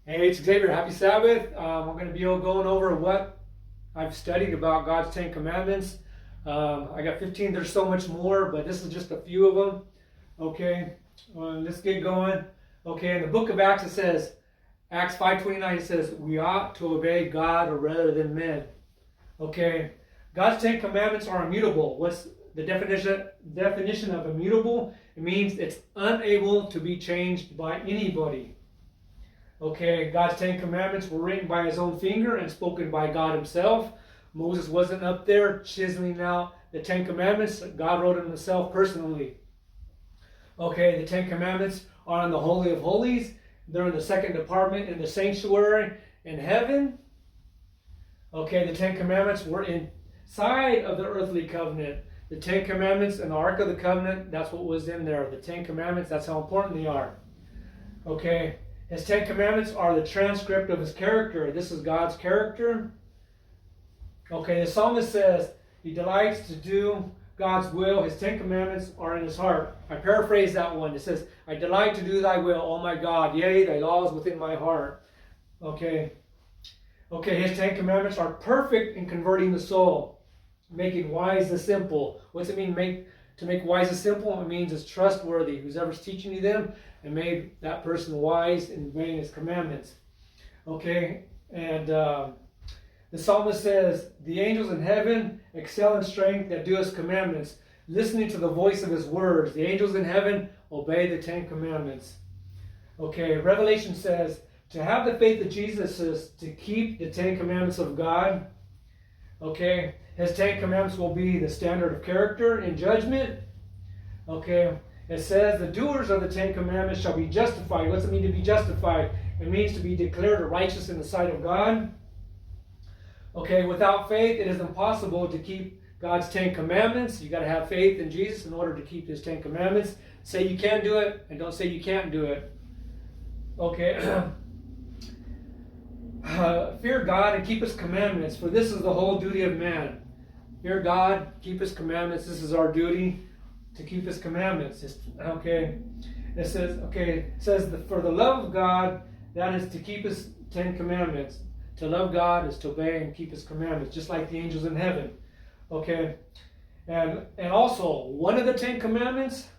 Hey, it's Xavier. Happy Sabbath. I'm going to be going over what I've studied about God's Ten Commandments. I got 15. There's so much more, but this is just a few of them. Okay, let's get going. Okay, in the book of Acts it says, Acts 5:29 it says, we ought to obey God rather than men. Okay, God's Ten Commandments are immutable. What's the definition of immutable? It means it's unable to be changed by anybody. Okay, God's Ten Commandments were written by his own finger and spoken by God himself. Moses wasn't up there chiseling out the Ten Commandments. God wrote them himself personally. Okay, the Ten Commandments are in the Holy of Holies. They're in the second department in the sanctuary in heaven. Okay, the Ten Commandments were inside of the earthly covenant. The Ten Commandments and the Ark of the Covenant, that's what was in there. The Ten Commandments, that's how important they are. Okay. His Ten Commandments are the transcript of his character. This is God's character. Okay, the psalmist says he delights to do God's will. His Ten Commandments are in his heart. I paraphrase that one. It says, I delight to do thy will, O my God. Yea, thy law is within my heart. Okay, his Ten Commandments are perfect in converting the soul, making wise the simple. What's it mean to make wise the simple? It means it's trustworthy. Who's ever teaching you them and made that person wise in obeying his commandments. Okay, and the psalmist says, the angels in heaven excel in strength that do his commandments, listening to the voice of his words. The angels in heaven obey the Ten Commandments. Okay, Revelation says, to have the faith of Jesus is to keep the Ten Commandments of God. Okay, his Ten Commandments will be the standard of character in judgment. Okay, it says the doers of the Ten Commandments shall be justified. What's it mean to be justified? It means to be declared righteous in the sight of God. Okay, without faith, it is impossible to keep God's Ten Commandments. You got to have faith in Jesus in order to keep his Ten Commandments. Say you can do it, and don't say you can't do it. Okay. Fear God and keep his commandments, for this is the whole duty of man. Fear God, keep his commandments. This is our duty, to keep his commandments. Okay. It says for the love of God, that is to keep his Ten Commandments. To love God is to obey and keep his commandments, just like the angels in heaven. Okay. And also, one of the Ten Commandments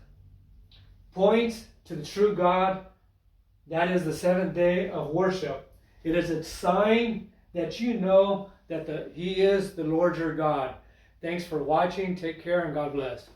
points to the true God. That is the seventh day of worship. It is a sign that you know that he is the Lord your God. Thanks for watching. Take care and God bless.